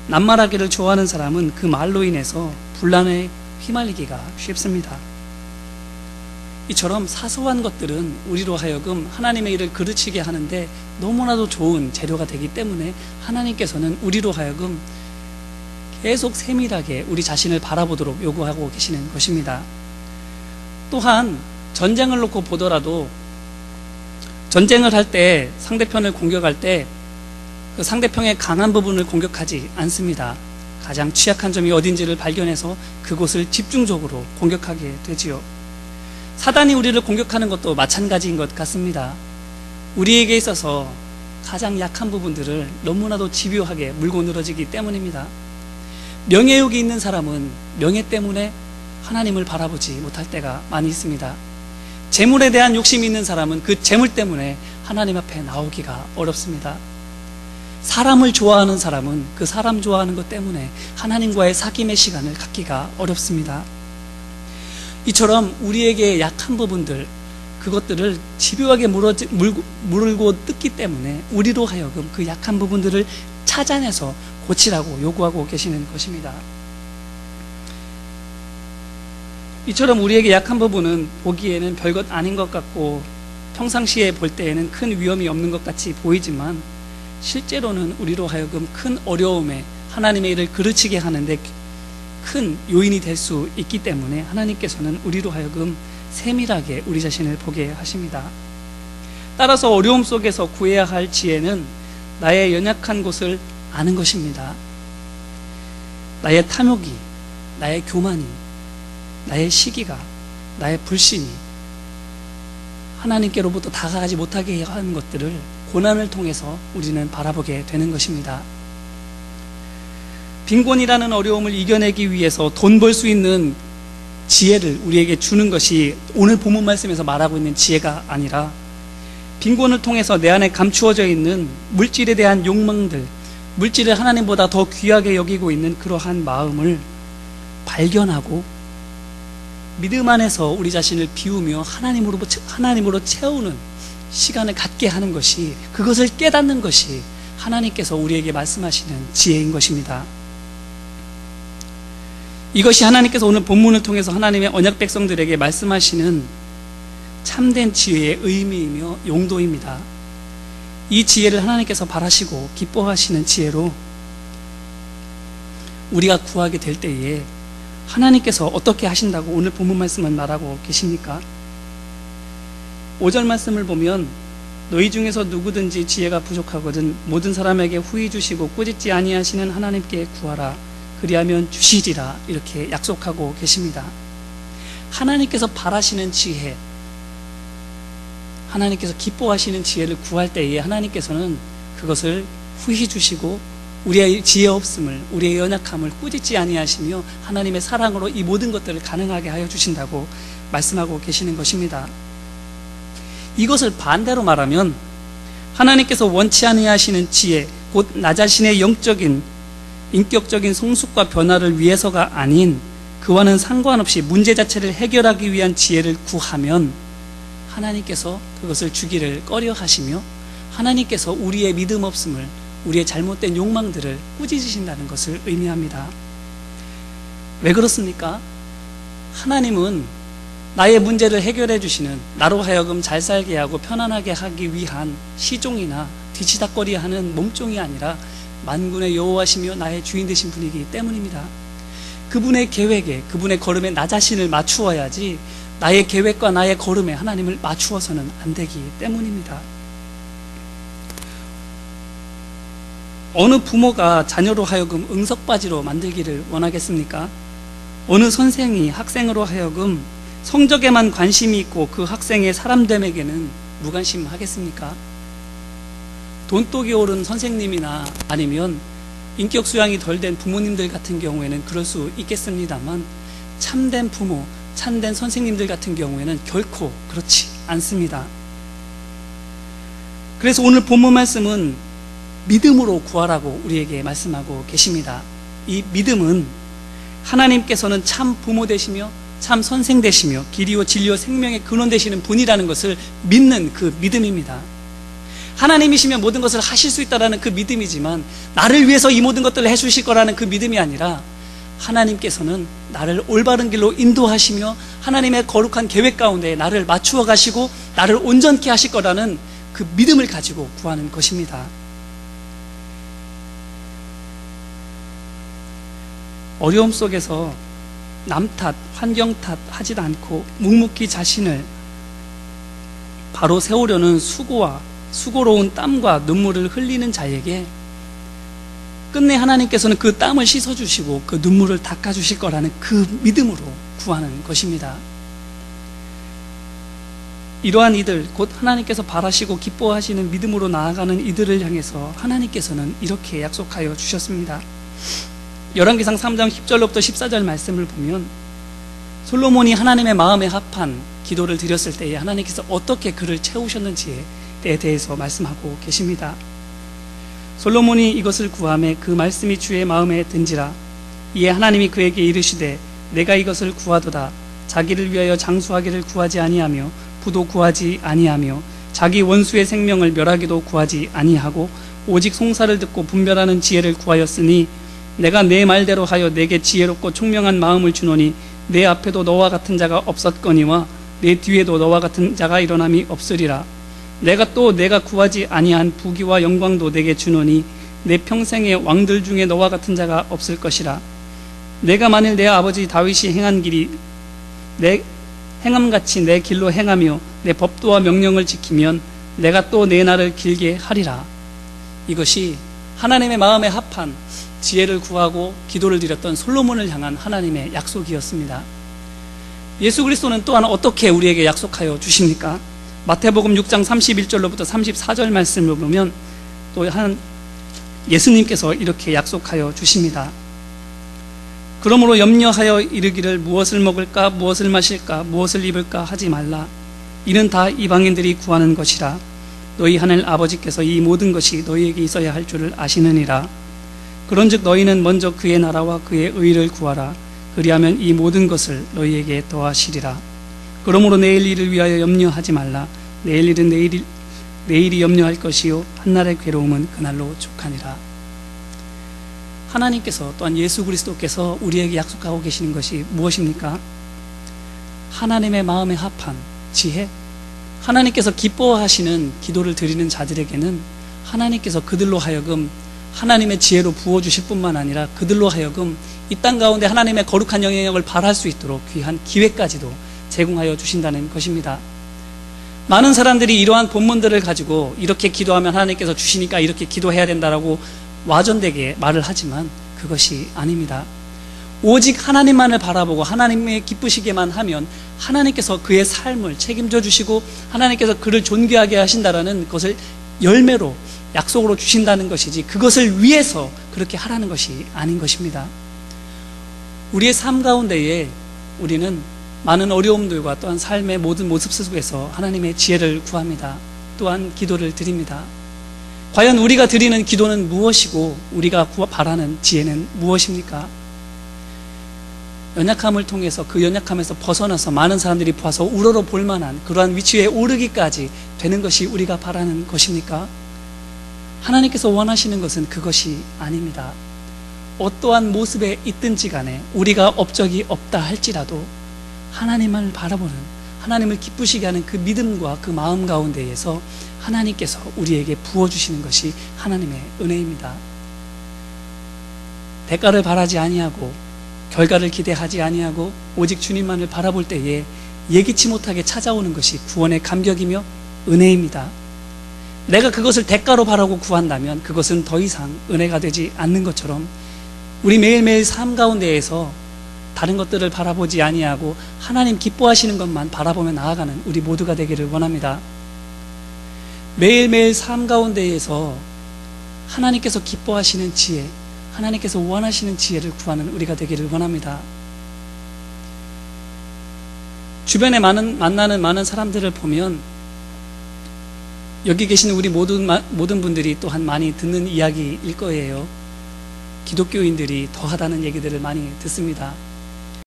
낱말하기를 좋아하는 사람은 그 말로 인해서 분란에 휘말리기가 쉽습니다. 이처럼 사소한 것들은 우리로 하여금 하나님의 일을 그르치게 하는데 너무나도 좋은 재료가 되기 때문에 하나님께서는 우리로 하여금 계속 세밀하게 우리 자신을 바라보도록 요구하고 계시는 것입니다. 또한 전쟁을 놓고 보더라도 전쟁을 할 때 상대편을 공격할 때 그 상대편의 강한 부분을 공격하지 않습니다. 가장 취약한 점이 어딘지를 발견해서 그곳을 집중적으로 공격하게 되지요. 사단이 우리를 공격하는 것도 마찬가지인 것 같습니다. 우리에게 있어서 가장 약한 부분들을 너무나도 집요하게 물고 늘어지기 때문입니다. 명예욕이 있는 사람은 명예 때문에 하나님을 바라보지 못할 때가 많이 있습니다. 재물에 대한 욕심이 있는 사람은 그 재물 때문에 하나님 앞에 나오기가 어렵습니다. 사람을 좋아하는 사람은 그 사람 좋아하는 것 때문에 하나님과의 사귐의 시간을 갖기가 어렵습니다. 이처럼 우리에게 약한 부분들, 그것들을 집요하게 물고 뜯기 때문에 우리로 하여금 그 약한 부분들을 찾아내서 고치라고 요구하고 계시는 것입니다. 이처럼 우리에게 약한 부분은 보기에는 별것 아닌 것 같고 평상시에 볼 때에는 큰 위험이 없는 것 같이 보이지만 실제로는 우리로 하여금 큰 어려움에 하나님의 일을 그르치게 하는데 큰 요인이 될 수 있기 때문에 하나님께서는 우리로 하여금 세밀하게 우리 자신을 보게 하십니다. 따라서 어려움 속에서 구해야 할 지혜는 나의 연약한 곳을 아는 것입니다. 나의 탐욕이, 나의 교만이, 나의 시기가, 나의 불신이 하나님께로부터 다가가지 못하게 하는 것들을 고난을 통해서 우리는 바라보게 되는 것입니다. 빈곤이라는 어려움을 이겨내기 위해서 돈 벌 수 있는 지혜를 우리에게 주는 것이 오늘 본문 말씀에서 말하고 있는 지혜가 아니라 빈곤을 통해서 내 안에 감추어져 있는 물질에 대한 욕망들, 물질을 하나님보다 더 귀하게 여기고 있는 그러한 마음을 발견하고 믿음 안에서 우리 자신을 비우며 하나님으로 채우는 시간을 갖게 하는 것이, 그것을 깨닫는 것이 하나님께서 우리에게 말씀하시는 지혜인 것입니다. 이것이 하나님께서 오늘 본문을 통해서 하나님의 언약 백성들에게 말씀하시는 참된 지혜의 의미이며 용도입니다. 이 지혜를 하나님께서 바라시고 기뻐하시는 지혜로 우리가 구하게 될 때에 하나님께서 어떻게 하신다고 오늘 본문 말씀은 말하고 계십니까? 5절 말씀을 보면 너희 중에서 누구든지 지혜가 부족하거든 모든 사람에게 후히 주시고 꾸짖지 아니하시는 하나님께 구하라 그리하면 주시리라, 이렇게 약속하고 계십니다. 하나님께서 바라시는 지혜, 하나님께서 기뻐하시는 지혜를 구할 때에 하나님께서는 그것을 후히 주시고 우리의 지혜 없음을, 우리의 연약함을 꾸짖지 아니하시며 하나님의 사랑으로 이 모든 것들을 가능하게 하여 주신다고 말씀하고 계시는 것입니다. 이것을 반대로 말하면 하나님께서 원치 아니하시는 지혜, 곧 나 자신의 영적인 인격적인 성숙과 변화를 위해서가 아닌 그와는 상관없이 문제 자체를 해결하기 위한 지혜를 구하면 하나님께서 그것을 주기를 꺼려 하시며 하나님께서 우리의 믿음 없음을, 우리의 잘못된 욕망들을 꾸짖으신다는 것을 의미합니다. 왜 그렇습니까? 하나님은 나의 문제를 해결해 주시는, 나로 하여금 잘 살게 하고 편안하게 하기 위한 시종이나 뒤치다꺼리하는 몸종이 아니라 만군의 여호와시며 나의 주인 되신 분이기 때문입니다. 그분의 계획에, 그분의 걸음에 나 자신을 맞추어야지 나의 계획과 나의 걸음에 하나님을 맞추어서는 안 되기 때문입니다. 어느 부모가 자녀로 하여금 응석바지로 만들기를 원하겠습니까? 어느 선생이 학생으로 하여금 성적에만 관심이 있고 그 학생의 사람됨에게는 무관심하겠습니까? 돈독이 오른 선생님이나 아니면 인격 수양이 덜 된 부모님들 같은 경우에는 그럴 수 있겠습니다만 참된 부모, 참된 선생님들 같은 경우에는 결코 그렇지 않습니다. 그래서 오늘 본문 말씀은 믿음으로 구하라고 우리에게 말씀하고 계십니다. 이 믿음은 하나님께서는 참 부모 되시며 참 선생 되시며 길이요 진리요 생명의 근원 되시는 분이라는 것을 믿는 그 믿음입니다. 하나님이시면 모든 것을 하실 수 있다라는 그 믿음이지만, 나를 위해서 이 모든 것들을 해주실 거라는 그 믿음이 아니라, 하나님께서는 나를 올바른 길로 인도하시며 하나님의 거룩한 계획 가운데 나를 맞추어 가시고 나를 온전케 하실 거라는 그 믿음을 가지고 구하는 것입니다. 어려움 속에서 남 탓, 환경 탓 하지도 않고 묵묵히 자신을 바로 세우려는 수고로운 땀과 눈물을 흘리는 자에게 끝내 하나님께서는 그 땀을 씻어주시고 그 눈물을 닦아주실 거라는 그 믿음으로 구하는 것입니다. 이러한 이들, 곧 하나님께서 바라시고 기뻐하시는 믿음으로 나아가는 이들을 향해서 하나님께서는 이렇게 약속하여 주셨습니다. 열왕기상 3장 10절로부터 14절 말씀을 보면, 솔로몬이 하나님의 마음에 합한 기도를 드렸을 때에 하나님께서 어떻게 그를 채우셨는지에 대해서 말씀하고 계십니다. 솔로몬이 이것을 구하매 그 말씀이 주의 마음에 든지라. 이에 하나님이 그에게 이르시되, 내가 이것을 구하도다. 자기를 위하여 장수하기를 구하지 아니하며 부도 구하지 아니하며 자기 원수의 생명을 멸하기도 구하지 아니하고 오직 송사를 듣고 분별하는 지혜를 구하였으니, 내가 내 말대로 하여 내게 지혜롭고 총명한 마음을 주노니 내 앞에도 너와 같은 자가 없었거니와 내 뒤에도 너와 같은 자가 일어남이 없으리라. 내가 구하지 아니한 부귀와 영광도 내게 주노니 내 평생의 왕들 중에 너와 같은 자가 없을 것이라. 내가 만일 내 아버지 다윗이 행한 길이 내 행함같이 내 길로 행하며 내 법도와 명령을 지키면 내가 또 내 날을 길게 하리라. 이것이 하나님의 마음에 합한 지혜를 구하고 기도를 드렸던 솔로몬을 향한 하나님의 약속이었습니다. 예수 그리스도는 또한 어떻게 우리에게 약속하여 주십니까? 마태복음 6장 31절로부터 34절 말씀을 보면 또 예수님께서 이렇게 약속하여 주십니다. 그러므로 염려하여 이르기를 무엇을 먹을까 무엇을 마실까 무엇을 입을까 하지 말라. 이는 다 이방인들이 구하는 것이라. 너희 하늘 아버지께서 이 모든 것이 너희에게 있어야 할 줄을 아시느니라. 그런즉 너희는 먼저 그의 나라와 그의 의를 구하라. 그리하면 이 모든 것을 너희에게 더하시리라. 그러므로 내일 일을 위하여 염려하지 말라. 내일 일은 내일이 염려할 것이요 한날의 괴로움은 그날로 족하니라. 하나님께서 또한 예수 그리스도께서 우리에게 약속하고 계시는 것이 무엇입니까? 하나님의 마음에 합한 지혜, 하나님께서 기뻐하시는 기도를 드리는 자들에게는 하나님께서 그들로 하여금 하나님의 지혜로 부어주실 뿐만 아니라 그들로 하여금 이 땅 가운데 하나님의 거룩한 영향력을 발할 수 있도록 귀한 기회까지도 제공하여 주신다는 것입니다. 많은 사람들이 이러한 본문들을 가지고 이렇게 기도하면 하나님께서 주시니까 이렇게 기도해야 된다라고 와전되게 말을 하지만 그것이 아닙니다. 오직 하나님만을 바라보고 하나님의 기쁘시게만 하면 하나님께서 그의 삶을 책임져 주시고 하나님께서 그를 존귀하게 하신다라는 것을 열매로 약속으로 주신다는 것이지 그것을 위해서 그렇게 하라는 것이 아닌 것입니다. 우리의 삶 가운데에 우리는 많은 어려움들과 또한 삶의 모든 모습 속에서 하나님의 지혜를 구합니다. 또한 기도를 드립니다. 과연 우리가 드리는 기도는 무엇이고 우리가 바라는 지혜는 무엇입니까? 연약함을 통해서 그 연약함에서 벗어나서 많은 사람들이 봐서 우러러 볼 만한 그러한 위치에 오르기까지 되는 것이 우리가 바라는 것입니까? 하나님께서 원하시는 것은 그것이 아닙니다. 어떠한 모습에 있든지 간에 우리가 업적이 없다 할지라도 하나님을 바라보는, 하나님을 기쁘시게 하는 그 믿음과 그 마음 가운데에서 하나님께서 우리에게 부어주시는 것이 하나님의 은혜입니다. 대가를 바라지 아니하고 결과를 기대하지 아니하고 오직 주님만을 바라볼 때에 예기치 못하게 찾아오는 것이 구원의 감격이며 은혜입니다. 내가 그것을 대가로 바라고 구한다면 그것은 더 이상 은혜가 되지 않는 것처럼 우리 매일매일 삶 가운데에서 다른 것들을 바라보지 아니하고 하나님 기뻐하시는 것만 바라보며 나아가는 우리 모두가 되기를 원합니다. 매일매일 삶 가운데에서 하나님께서 기뻐하시는 지혜, 하나님께서 원하시는 지혜를 구하는 우리가 되기를 원합니다. 주변에 만나는 많은 사람들을 보면 여기 계신 우리 모든 분들이 또한 많이 듣는 이야기일 거예요. 기독교인들이 더하다는 얘기들을 많이 듣습니다.